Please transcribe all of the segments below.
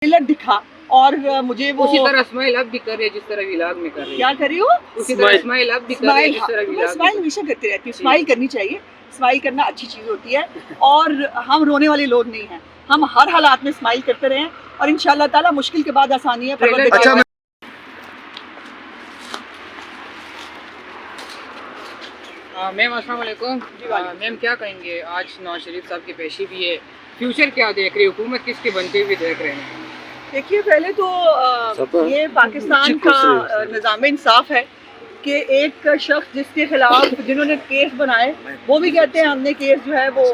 Trailer दिखा और मुझे वो उसी तरह स्माइल अब भी कर रही है जिस तरह व्लॉग में कर रही है। क्या कर रही हो? उसी तरह स्माइल अब भी कर रही है जिस तरह मैं व्लॉग स्माइल हमेशा करती रहती हूँ। स्माइल करनी चाहिए, स्माइल करना अच्छी चीज़ होती है और हम रोने वाले लोग नहीं हैं। हम हर हालात में स्माइल करते रहें और इंशाअल्लाह ताला मुश्किल के बाद आसानी है। अच्छा मैम अस्सलाम वालेकुम। मैम क्या कहेंगे, आज नवाज शरीफ साहब की पेशी भी है, फ्यूचर क्या देख रही है, हुकूमत किसकी बनती हुई देख रहे हैं? देखिए पहले तो ये पाकिस्तान का निज़ाम इंसाफ है कि एक शख्स जिसके खिलाफ जिन्होंने केस बनाए वो भी कहते हैं हमने केस जो है वो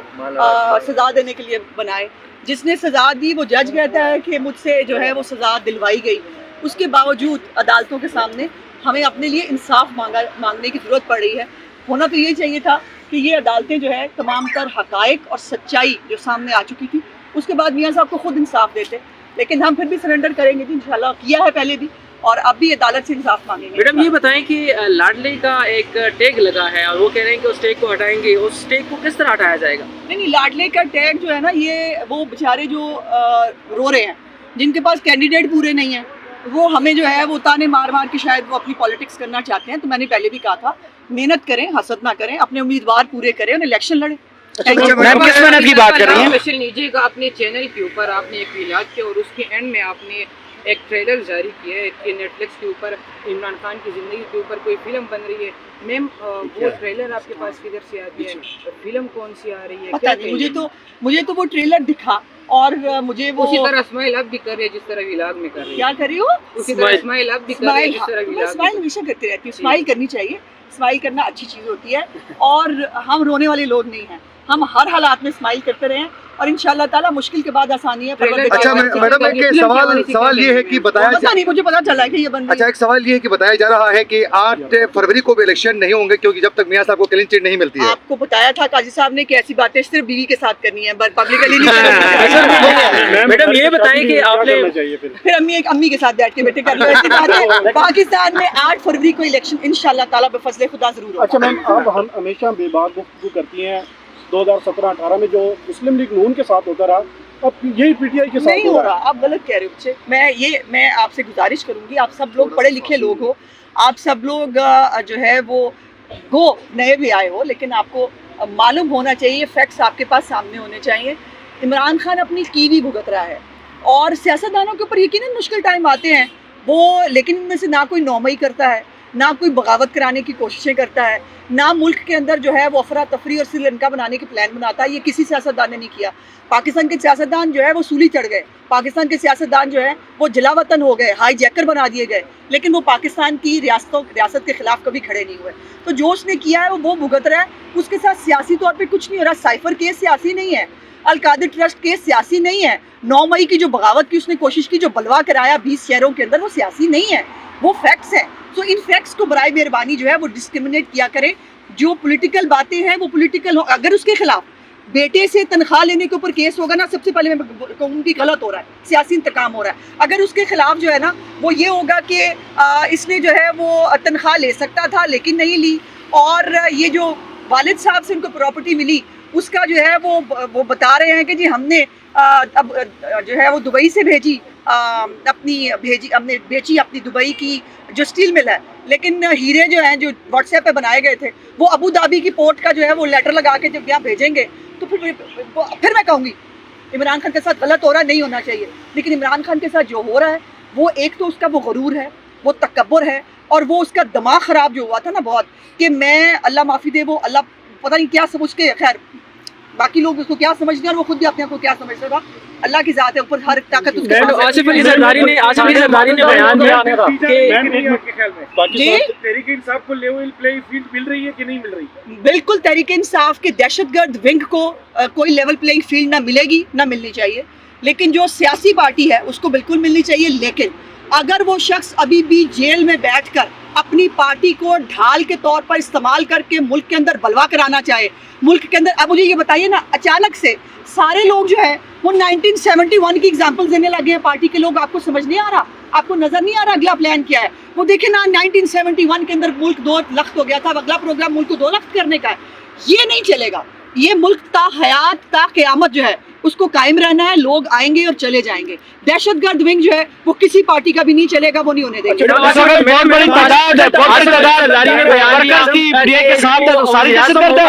सज़ा देने के लिए बनाए। जिसने सज़ा दी वो जज कहता है कि मुझसे जो है वो सज़ा दिलवाई गई। उसके बावजूद अदालतों के सामने हमें अपने लिए इंसाफ मांगने की ज़रूरत पड़ रही है। होना तो ये चाहिए था कि ये अदालतें जो है तमाम तर हक़ाइक़ और सच्चाई जो सामने आ चुकी थी उसके बाद मियाँ साहब को खुद इंसाफ देते, लेकिन हम फिर भी सरेंडर करेंगे जी, इंशाल्लाह किया है पहले भी और अब भी अदालत से इंसाफ मांगेंगे। मैडम ये बताएं कि लाडली का एक टैग लगा है और वो कह रहे हैं कि उस टैग को हटाएंगे, उस टैग को किस तरह हटाया जाएगा? नहीं, लाडले का टैग जो है ना, ये वो बेचारे जो रो रहे हैं, जिनके पास कैंडिडेट पूरे नहीं हैं, वो हमें जो है वो ताने मार मार के शायद वो अपनी पॉलिटिक्स करना चाहते हैं। तो मैंने पहले भी कहा था मेहनत करें, हसद ना करें, अपने उम्मीदवार पूरे करें और इलेक्शन लड़े। मैम किस मेहनत की बात कर रही हैं? स्पेशल नीचे का अपने चैनल के ऊपर आपने एक इलाज किया और उसके एंड में आपने एक ट्रेलर जारी किया है कि नेटफ्लिक्स के ऊपर इमरान खान की ज़िंदगी के ऊपर कोई फिल्म बन रही है। मैम वो ट्रेलर आपके पास किधर से आती है, फिल्म कौन सी आ रही है? पता नहीं, मुझे तो वो ट्रेलर दिखा और मुझे वो उसी तरह स्माइल अब भी कर रही है जिस तरह व्लॉग में कर रही है। क्या कर रही हो? उसी तरह स्माइल अब भी कर रही है जिस तरह व्लॉग में। स्माइल हमेशा करती रहती हूँ। स्माइल करनी चाहिए, स्माइल करना अच्छी चीज़ होती है और हम रोने वाले लोग नहीं हैं। हम हर हालात में स्माइल करते रहें और इंशाअल्लाह ताला मुश्किल के बाद आसानी है। अच्छा मैडम एक सवाल ये है कि बताया नहीं, मुझे पता चला है कि ये बन। अच्छा एक सवाल ये है कि बताया जा रहा है कि 8 फरवरी को भी इलेक्शन नहीं होंगे क्योंकि जब तक मियां साहब को क्लीन चिट नहीं मिलती है। आपको बताया था काजी साहब ने कि ऐसी बातें सिर्फ बीवी के साथ करनी है, पब्लिकली नहीं करनी। मैडम ये बताएं कि आपने फिर अम्मी के साथ बैठ के बेटे कर लो ऐसी बातें। पाकिस्तान में 8 फरवरी को इलेक्शन इंशाअल्लाह ताला बफज़ल खुदा जरूर होगा। अच्छा मैम, अब हम हमेशा बेबाक गुफ्तगू करती हैं 2017-18 में जो मुस्लिम लीग नून के साथ होता रहा, अब यही पीटीआई के साथ नहीं हो रहा। आप गलत कह रहे हो मुझसे। मैं आपसे गुजारिश करूंगी, आप सब लोग पढ़े लिखे लोग हो, आप सब लोग जो है वो नए भी आए हो, लेकिन आपको मालूम होना चाहिए, फैक्ट्स आपके पास सामने होने चाहिए। इमरान खान अपनी कीवी भुगत रहा है और सियासतदानों के ऊपर यकीनन मुश्किल टाइम आते हैं वो, लेकिन इनमें से ना कोई नौमई करता है, ना कोई बगावत कराने की कोशिशें करता है, ना मुल्क के अंदर जो है वो अफरा तफरी और श्रीलंका बनाने के प्लान बनाता है। ये किसी सियासतदान ने नहीं किया। पाकिस्तान के सियासतदान जो है वो सूली चढ़ गए, पाकिस्तान के सियासतदान जो है वो जलावतन हो गए, हाई जैकर बना दिए गए, लेकिन वो पाकिस्तान की रियासत के खिलाफ कभी खड़े नहीं हुए। तो जो उसने किया है वो भुगत रहा है। उसके साथ सियासी तौर पर कुछ नहीं हो रहा। साइफर केस सियासी नहीं है, अल-कादिर ट्रस्ट केस सियासी नहीं है, 9 मई की जो बगावत की उसने कोशिश की, जो बलवा कराया 20 शहरों के अंदर, वो सियासी नहीं है, वो फैक्ट्स है। तो इन फैक्ट्स को बराए मेहरबानी जो है वो डिस्क्रिमिनेट किया करें। जो पॉलिटिकल बातें हैं वो पॉलिटिकल हो। अगर उसके खिलाफ बेटे से तनख्वाह लेने के ऊपर केस होगा ना, सबसे पहले मैं कहूँगी गलत हो रहा है, सियासी इंतकाम हो रहा है। अगर उसके खिलाफ जो है ना वो ये होगा कि इसने जो है वो तनख्वाह ले सकता था लेकिन नहीं ली, और ये जो वालिद साहब से उनको प्रॉपर्टी मिली उसका जो है वो बता रहे हैं कि जी हमने अब जो है वो दुबई से हमने बेची अपनी दुबई की जो स्टील मिल है, लेकिन हीरे जो हैं जो व्हाट्सएप पे बनाए गए थे वो अबू धाबी की पोर्ट का जो है वो लेटर लगा के जब यहाँ भेजेंगे तो फिर मैं कहूँगी इमरान खान के साथ गलत हो रहा है, नहीं होना चाहिए। लेकिन इमरान खान के साथ जो हो रहा है वो एक तो उसका वो गरूर है, वो तकब्बुर है, और वो उसका दिमाग ख़राब जो हुआ था ना बहुत, कि मैं अल्लाह माफ़ी दे, वो अल्लाह पता नहीं क्या समझ के, खैर बाकी लोग उसको क्या समझते हैं और वो खुद भी अपने आप को क्या समझते था। अल्लाह की ज़ात है, ऊपर हर ताकत उसके पास है। आसिफ अली जरदारी ने बयान दिया कि तहरीक इंसाफ को लेवल प्लेइंग फील्ड मिल रही है कि नहीं मिल रही? बिल्कुल, तहरीक इंसाफ के दहशतगर्द विंग को कोई लेवल प्लेइंग फील्ड ना मिलेगी, ना मिलनी चाहिए, लेकिन जो सियासी पार्टी है उसको बिल्कुल मिलनी चाहिए। लेकिन अगर वो शख्स अभी भी जेल में बैठकर अपनी पार्टी को ढाल के तौर पर इस्तेमाल करके मुल्क के अंदर बलवा कराना चाहे, मुल्क के अंदर, अब मुझे ये बताइए ना, अचानक से सारे लोग जो है वो 1971 की एग्जाम्पल देने लगे हैं पार्टी के लोग। आपको समझ नहीं आ रहा, आपको नजर नहीं आ रहा अगला प्लान क्या है? वो देखे ना, 1971 के अंदर मुल्क 2 लाख हो गया था, अगला प्रोग्राम मुल्क को 2 लाख करने का है। ये नहीं चलेगा। ये मुल्क ता हयात ता क़यामत जो है उसको कायम रहना है, लोग आएंगे और चले जाएंगे। दहशतगर्द विंग जो है वो किसी पार्टी का भी नहीं चलेगा, वो नहीं होने देंगे।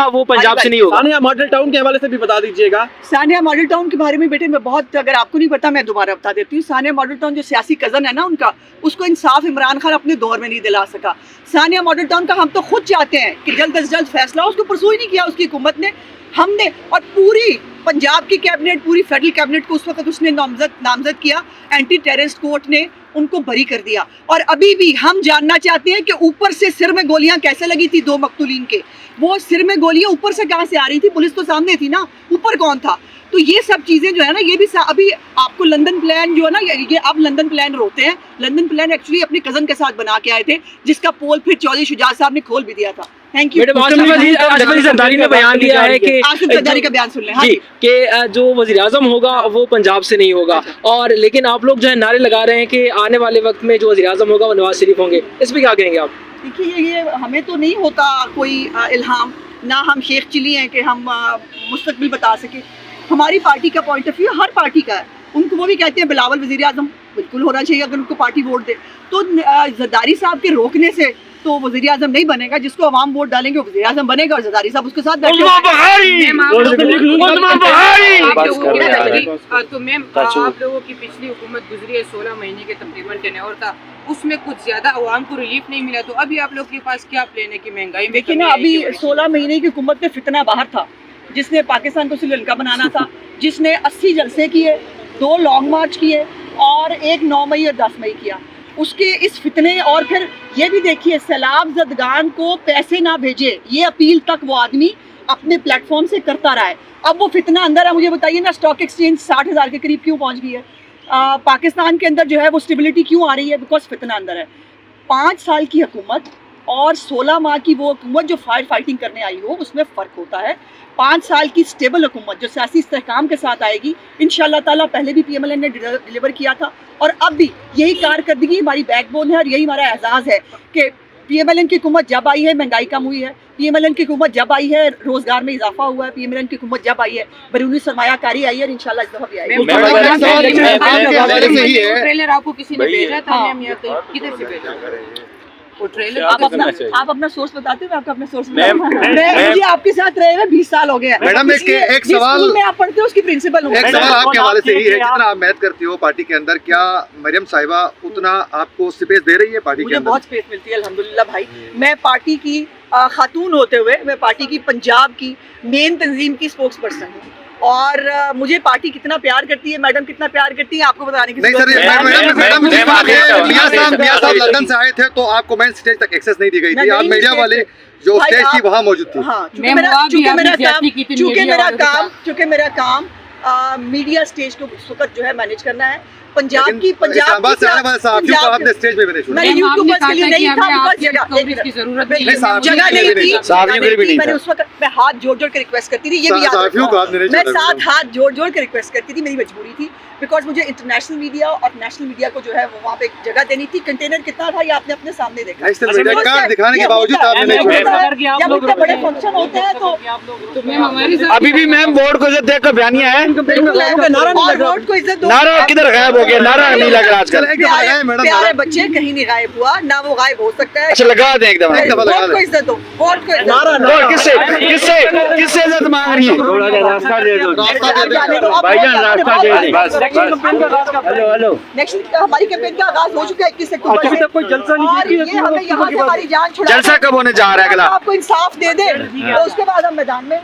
वो पंजाब से नहीं होगा। सानिया मॉडल टाउन के हवाले से भी बता दीजिएगा। सानिया मॉडल टाउन के बारे में बेटे मैं बहुत, अगर आपको नहीं पता मैं दोबारा बता देती हूँ। सानिया मॉडल टाउन जो सियासी कज़न है ना उनका, उसको इंसाफ इमरान खान अपने दौर में नहीं दिला सका। सानिया मॉडल टाउन का हम तो खुद चाहते हैं कि जल्द से जल्द फैसला हो, उसको परसू ही नहीं किया उसकी हुकूमत ने। हमने और पूरी पंजाब की कैबिनेट, पूरी फेडरल कैबिनेट को उस वक्त उसने नामजद किया, एंटी टेररिस्ट कोर्ट ने उनको बरी कर दिया। और अभी भी हम जानना चाहते हैं कि ऊपर से सिर में गोलियां कैसे लगी थी 2 मकतूलीन के, वो सिर में गोलियां ऊपर से कहां से आ रही थी? पुलिस तो सामने थी ना, ऊपर कौन था? तो ये सब चीज़ें जो है ना, ये भी अभी आपको लंदन प्लान जो है ना, ये अब लंदन प्लान रोते हैं। लंदन प्लान एक्चुअली अपने कज़न के साथ बना के आए थे, जिसका पोल फिर चौधरी शुजात साहब ने खोल भी दिया था। Thank you. आसिफ अली जरदारी ने बयान दिया है कि आसिफ जरदारी का बयान सुन लें। हाँ जी, कि जो वज़ीर आज़म होगा वो पंजाब से नहीं होगा, और लेकिन आप लोग जो है नारे लगा रहे हैं कि आने वाले वक्त में जो वज़ीर आज़म होगा वो नवाज शरीफ होंगे। इस पर क्या कहेंगे आप? देखिए, ये हमें तो नहीं होता कोई इल्हाम, ना हम शेख चिली हैं कि हम मुस्तकबिल बता सके। हमारी पार्टी का point of view her party का है। उनको वो भी कहते हैं बिलावल वज़ीर आज़म बिल्कुल होना चाहिए अगर उनको पार्टी वोट दे। तो जरदारी साहब के रोकने से तो वज़ीर आज़म नहीं बनेगा, जिसको अवाम वोट डालेंगे वो वज़ीर आज़म बनेगा, और जरदारी साहब उसके साथ तो मैम आप लोगों की पिछली हुकूमत गुजरी है, 16 महीने के तकरीबन टेन्योर था, उसमें कुछ ज्यादा अवाम को रिलीफ नहीं मिला। तो अभी आप लोग के पास क्या प्लान है कि महंगाई? देखिए ना, अभी 16 महीने की हुकूमत में फितना बाहर था, जिसने पाकिस्तान को श्रीलंका बनाना था, जिसने 80 जलसे किए, 2 लॉन्ग मार्च किए और एक 9 मई और 10 मई किया। उसके इस फितने, और फिर ये भी देखिए सैलाब ज़दगान को पैसे ना भेजे, ये अपील तक वो आदमी अपने प्लेटफॉर्म से करता रहा है। अब वो फितना अंदर है। मुझे बताइए ना, स्टॉक एक्सचेंज 60,000 के करीब क्यों पहुंच गई है? पाकिस्तान के अंदर जो है वो स्टेबिलिटी क्यों आ रही है? बिकॉज फितना अंदर है। 5 साल की हुकूमत और 16 माह की वो हुकूमत जो फाइटिंग करने आई हो, उसमें फ़र्क होता है। 5 साल की स्टेबल हुकूमत जो सियासी इस्तेहकाम के साथ आएगी, इंशाअल्लाह ताला, पहले भी PMLN ने डिलीवर किया था और अब भी यही कारकर्दगी हमारी बैकबोन है और यही हमारा एहसास है कि PMLN की हुकूमत जब आई है महंगाई कम हुई है, PMLN की हुकूमत जब आई है रोजगार में इजाफा हुआ है, PMLN की हुकूमत जब आई है बैरूनी सरमायाकारी आई है, और इंशाल्लाह इस दफा भी आएगी। ट्रेलर आपको किसी ने भेजा था मैम, या किधर से भेजा वो ट्रेलर? आप अपना सोर्स बताते हैं, मैं आपका अपना सोर्स मुझे आपके साथ रहे हुए 20 साल हो गए। मैडम, एक सवाल में आप पढ़ते हो उसकी प्रिंसिपल हूँ। एक सवाल आपके हवाले से ही है, जितना आप मेहनत करती हो पार्टी के अंदर, क्या मरियम साहिबा उतना आपको स्पेस दे रही है पार्टी के मुझे अंदर? बहुत स्पेस मिलती है अल्हम्दुलिल्लाह भाई। मैं पार्टी की खातून होते हुए मैं पार्टी की पंजाब की मेन तंजीम की स्पोक्स पर्सन हूँ, और मुझे पार्टी कितना प्यार करती है, मैडम कितना प्यार करती है, आपको बताने की नहीं सर, मैडम मियां साहब लंदन से आए थे तो आपको मेन स्टेज तक एक्सेस नहीं दी गई थी, आप मीडिया वाले जो स्टेज थी वहाँ मौजूद थी। हाँ, चूंकि मेरा काम मीडिया स्टेज को उस वक्त जो है मैनेज करना है। पंजाब की आपने स्टेज पे मैंने सुना, यूट्यूबर्स के लिए नहीं था, जगह नहीं थी। मैंने उस वक्त मैं हाथ जोड़ जोड़ के रिक्वेस्ट करती थी, ये भी याद रखना, मैं साथ हाथ जोड़ जोड़ के रिक्वेस्ट करती थी, मेरी मजबूरी थी, बिकॉज मुझे इंटरनेशनल मीडिया और नेशनल मीडिया को जो है वो वहाँ पे जगह देनी थी। कंटेनर कितना था ये आपने अपने सामने देखा, दिखाने के बावजूद आपने जब इतने बड़े फंक्शन होते हैं तो अभी भी मैम बोर्ड को इज्जत देकर बयानिया है, बोर्ड को इज्जत दो। नारा किधर गायब हो गया? नारा नहीं लग रहा आजकल। प्यारे बच्चे, कहीं नहीं गायब हुआ, ना वो गायब हो सकता है। अच्छा, लगा दें एकदम। बोर्ड को इज्जत दो, बोर्ड को इज्जत दो। किससे इज्जत मांग रही है? थोड़ा सा रास्ता दे दो भाईजान, रास्ता दे दे बस। हेलो, नेक्स्ट हमारी कैंपेन का आगाज हो चुका है 21 अक्टूबर से। अभी तक कोई जलसा नहीं और ये हमें यहाँ से हमारी जान छुड़ा, जलसा कब होने जा रहा है अगला? आपको इंसाफ दे दे तो उसके बाद हम मैदान में